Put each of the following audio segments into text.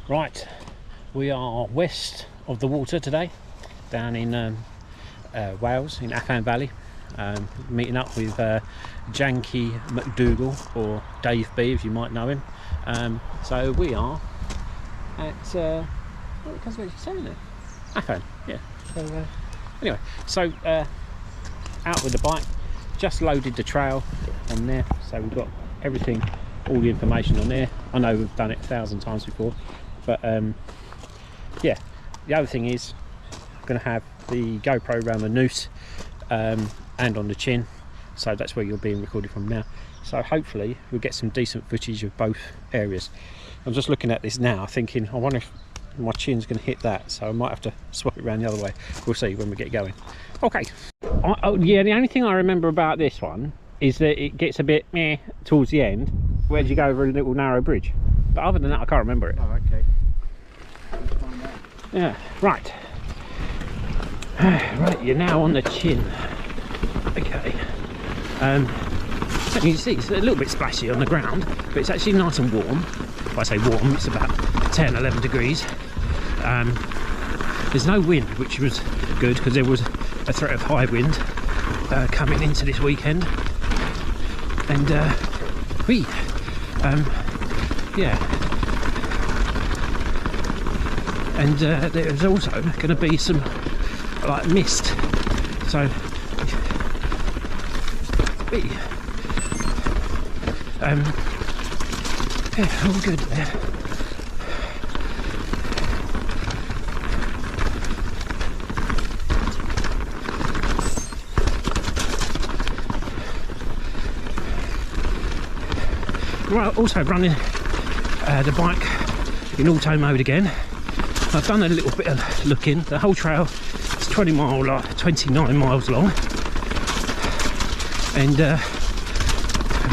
Right, we are west of the water today, down in Wales, in Afan Valley, meeting up with Janky McDougall, or Dave B if you might know him. So we are at, what was I saying there? Afan, yeah. So anyway, so out with the bike, just loaded the trail on there, so we've got everything, all the information on there. I know we've done it 1,000 times before, but yeah, the other thing is I'm going to have the GoPro around the noose and on the chin, so that's where you're being recorded from now. So hopefully we'll get some decent footage of both areas. I'm just looking at this now thinking, I wonder if my chin's going to hit that, so I might have to swap it around the other way. We'll see when we get going. Okay. Yeah, the only thing I remember about this one is that it gets a bit meh towards the end. Where did you go over a little narrow bridge? But other than that, I can't remember it. Oh, okay. Let's find out. Yeah, right. Right, you're now on the chin. Okay. So you can see it's a little bit splashy on the ground, but it's actually nice and warm. If I say warm, it's about 10, 11 degrees. There's no wind, which was good because there was a threat of high wind coming into this weekend. And yeah. And there's also going to be some like mist, so yeah, all good there. We're also running the bike in auto mode again. I've done a little bit of looking. The whole trail is 29 miles long, and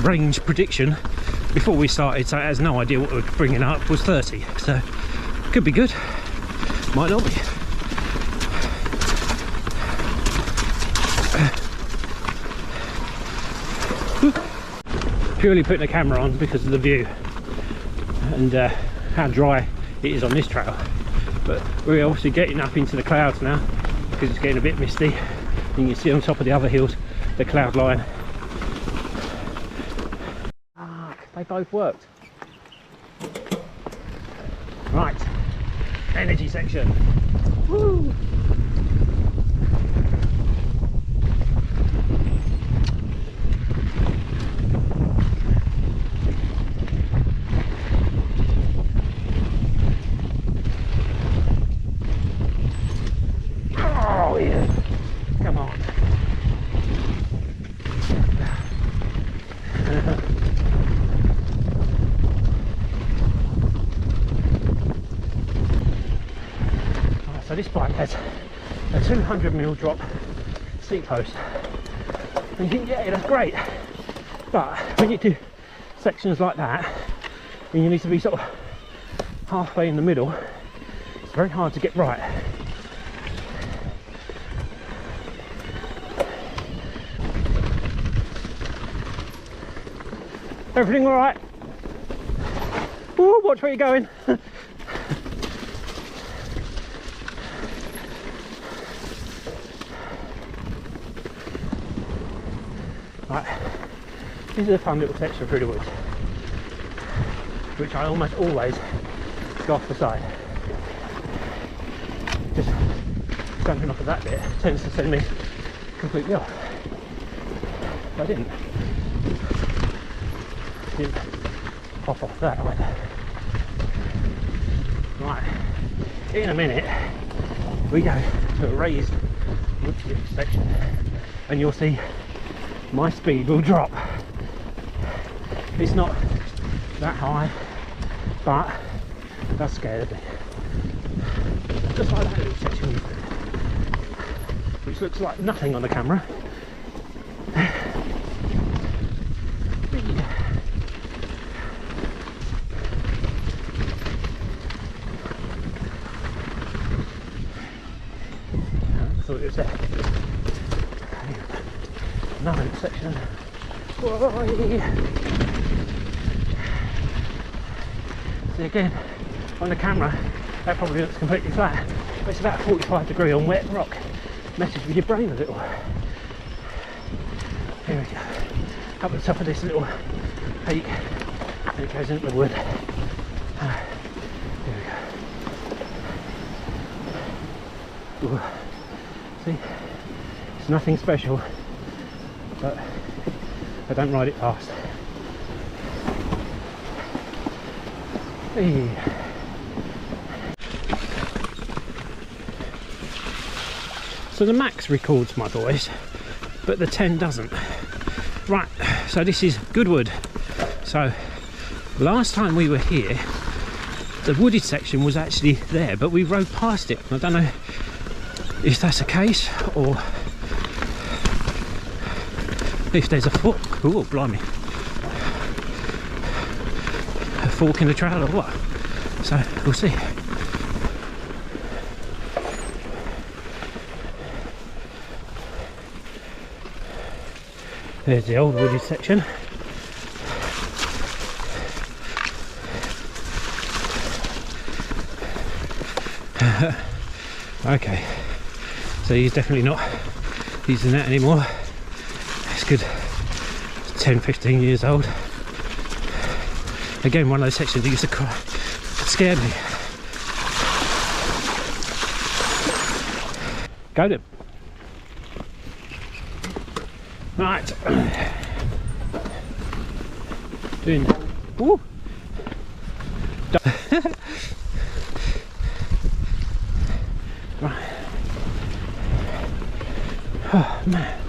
range prediction before we started, so it has no idea what we're bringing up, was 30. So could be good, might not be. Purely putting the camera on because of the view and how dry it is on this trail, but we're obviously getting up into the clouds now because it's getting a bit misty. You can see on top of the other hills the cloud line. They both worked. Right, energy section. Woo! Oh yeah, come on. So this bike has a 200mm drop seat post, and you think, yeah, that's great, but when you do sections like that and you need to be sort of halfway in the middle, it's very hard to get right. Everything all right? Ooh, watch where you're going. Right, this is a fun little section through the woods, which I almost always go off the side. Just jumping off of that bit tends to send me completely off. But I didn't pop off that way. Right, in a minute we go to a raised wood chip section, and you'll see my speed will drop. It's not that high, but that's scared me. Just like that little section, which looks like nothing on the camera. I thought it was there. Another section. Whoa. See again, On the camera, that probably looks completely flat, but it's about 45 on wet rock. Messes with your brain a little. Here we go. Up the top of this little peak, and it goes into the wood. Here we go. Ooh. See, it's nothing special, but I don't ride it fast. Hey. So the Max records my voice, but the 10 doesn't. Right, so this is Goodwood. So last time we were here, the wooded section was actually there, but we rode past it. I don't know if that's the case, or if there's a fork. Oh, blimey. A fork in the trail or what? So we'll see. There's the old wooded section. Okay, so he's definitely not using that anymore. It's good. 10-15 years old. Again, one of those sections that used to cry, scare me. Go to. Right. Doing. Woo. Right. Oh man.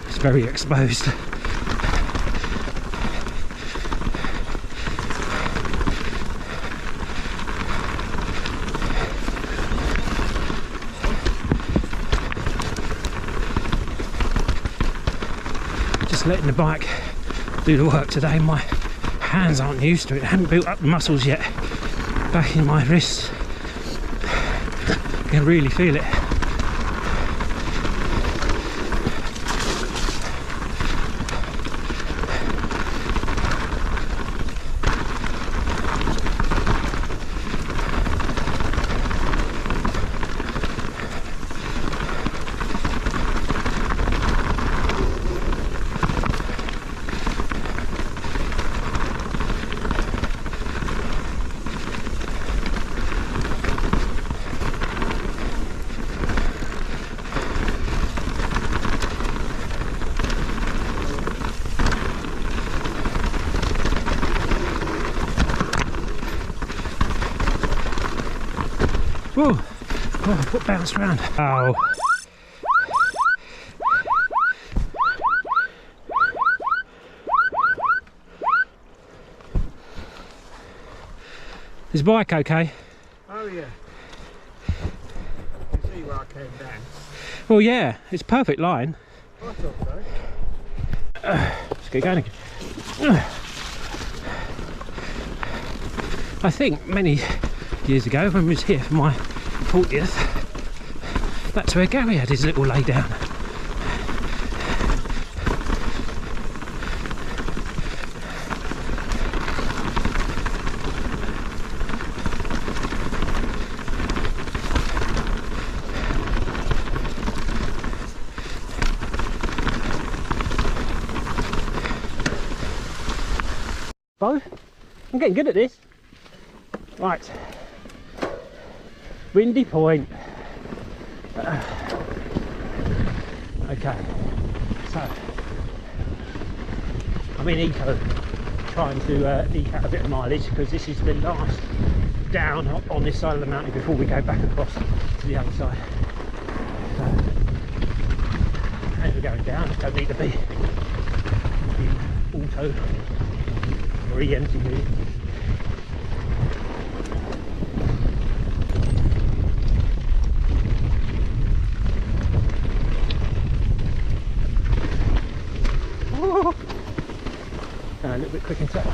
It's very exposed. Just letting the bike do the work today. My hands aren't used to it. I haven't built up the muscles yet back in my wrists. I can really feel it. Whoa! Oh, foot bounced around. Oh. Is the bike okay? Oh yeah. You see where I came down? Well, yeah, it's a perfect line. I thought so. Let's get going again. I think many years ago when we was here for my 40th, that's where Gary had his little lay down. Bo, I'm getting good at this. Right, Windy Point. Okay, so I'm in eco, trying to eke out a bit of mileage, because this is the last down on this side of the mountain before we go back across to the other side. So, as we're going down, I don't need to be in auto or empty mode. A little bit quick and set.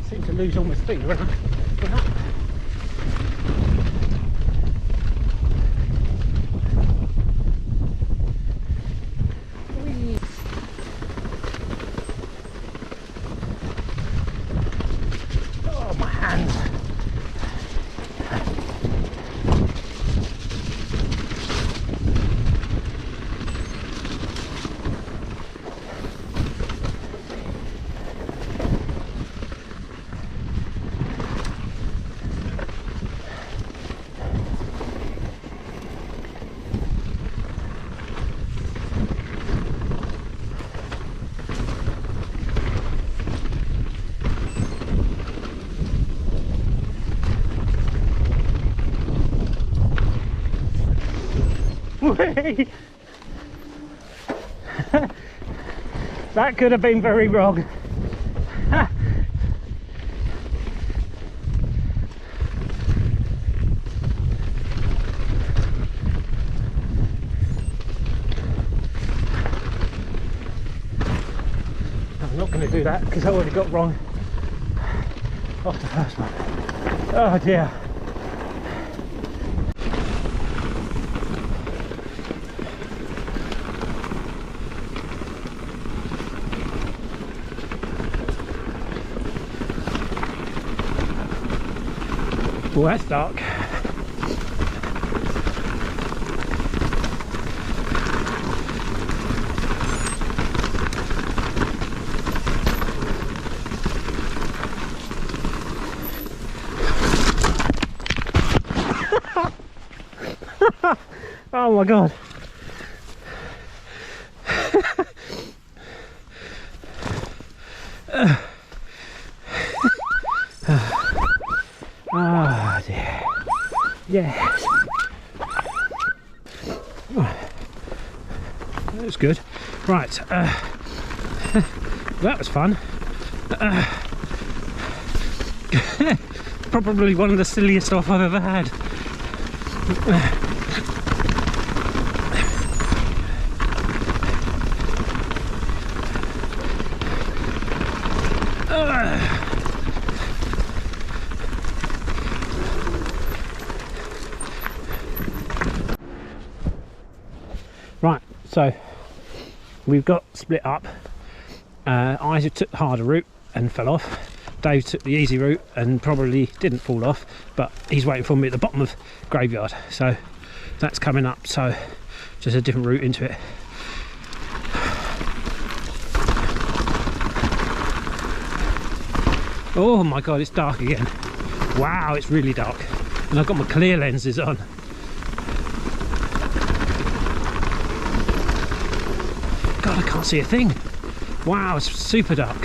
Seem to lose all my speed when I went up. That could have been very wrong. I'm not going to do that because I already got wrong off the first one. Oh dear. Oh, that's dark. Oh my god. Oh dear. Yes. That was good. Right. That was fun. Probably one of the silliest off I've ever had. Right, so we've got split up. Isaac took the harder route and fell off. Dave took the easy route and probably didn't fall off, but he's waiting for me at the bottom of Graveyard, so that's coming up. So just a different route into it. Oh my god, it's dark again. Wow, it's really dark, and I've got my clear lenses on. God, I can't see a thing. Wow, it's super dark.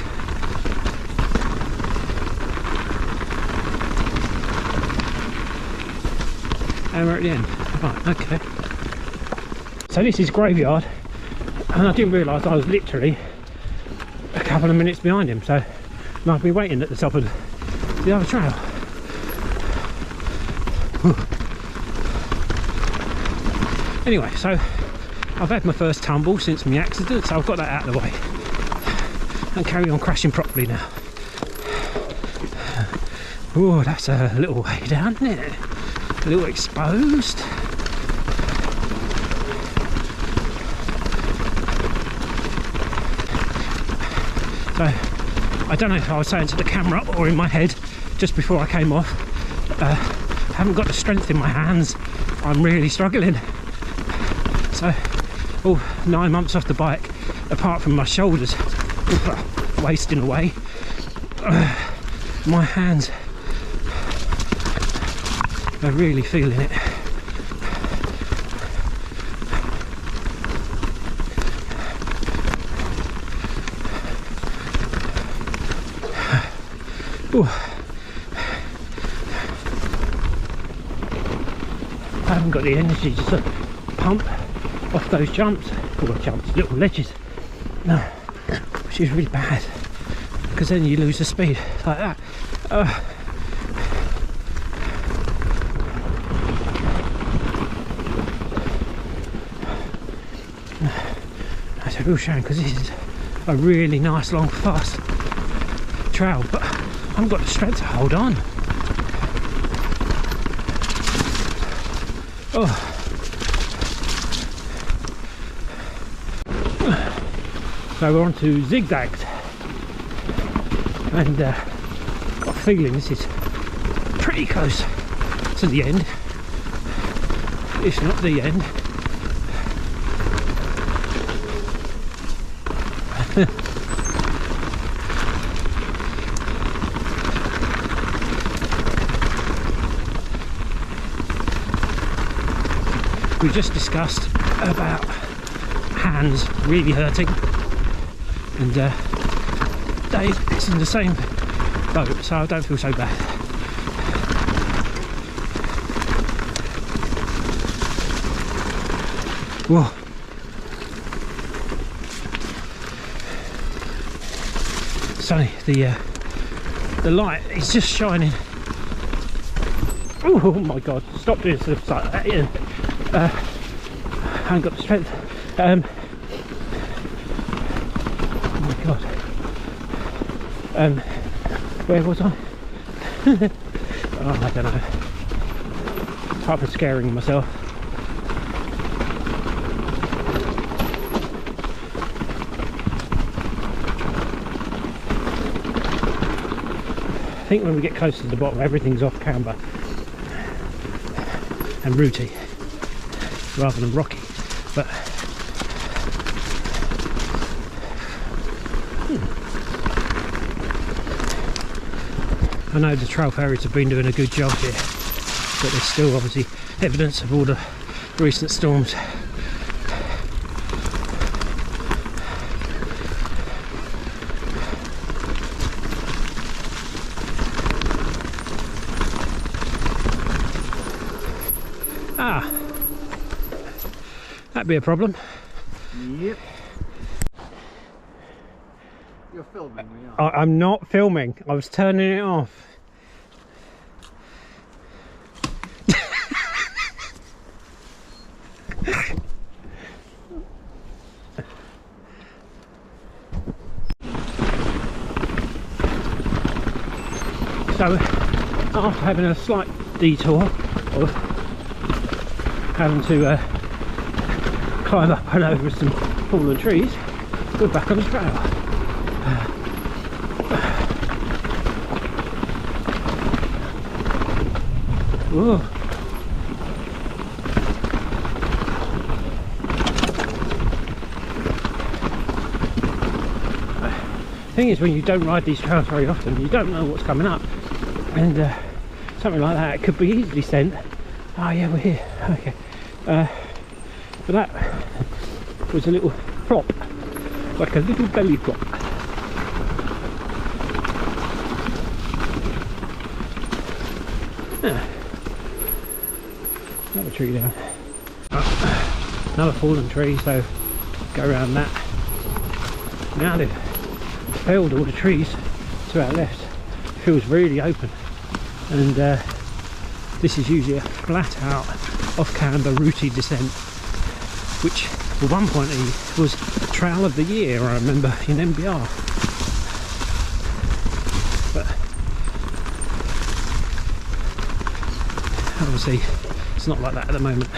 And we're at the end. Right, okay. So this is Graveyard, and I didn't realise I was literally a couple of minutes behind him, so I've been waiting at the top of the other trail. Anyway, so I've had my first tumble since my accident, so I've got that out of the way and carry on crashing properly now. Oh, that's a little way down, isn't it? A little exposed. So I don't know if I was saying to the camera or in my head just before I came off, I haven't got the strength in my hands. I'm really struggling. So all 9 months off the bike, apart from my shoulders wasting away, my hands are really feeling it. Ooh. I haven't got the energy to pump off those jumps, or jumps, little ledges, no, which is really bad, because then you lose the speed like that. That's a real shame, because this is a really nice long fast trail, but I haven't got the strength to hold on. Oh. So we're on to zigzags, and got a feeling this is pretty close to the end, if not the end. We just discussed about hands really hurting, and Dave's in the same boat, so I don't feel so bad. Whoa. Sunny, the light is just shining. Oh my god, stop doing stuff like that, Ian. I haven't got the strength. Oh my god. Where was I? Oh, I don't know. Type of scaring myself. I think when we get close to the bottom, everything's off camber and rooty rather than rocky, but I know the trail ferries have been doing a good job here, but there's still obviously evidence of all the recent storms. Ah, that'd be a problem. Yep. You're filming me, aren't you? I'm not filming, I was turning it off. So, after having a slight detour of having to climb up and over some fallen trees, we're back on the trail. Whoa. The thing is, when you don't ride these trails very often, you don't know what's coming up, and something like that could be easily sent. Oh yeah, we're here. Okay, but that was a little flop, like a little belly flop. Yeah. Another tree down. Another fallen tree, so go around that. Now they've felled all the trees to our left. It feels really open, and this is usually a flat out off camber rooty descent, which at one point was trail of the year, I remember, in MBR. But obviously it's not like that at the moment.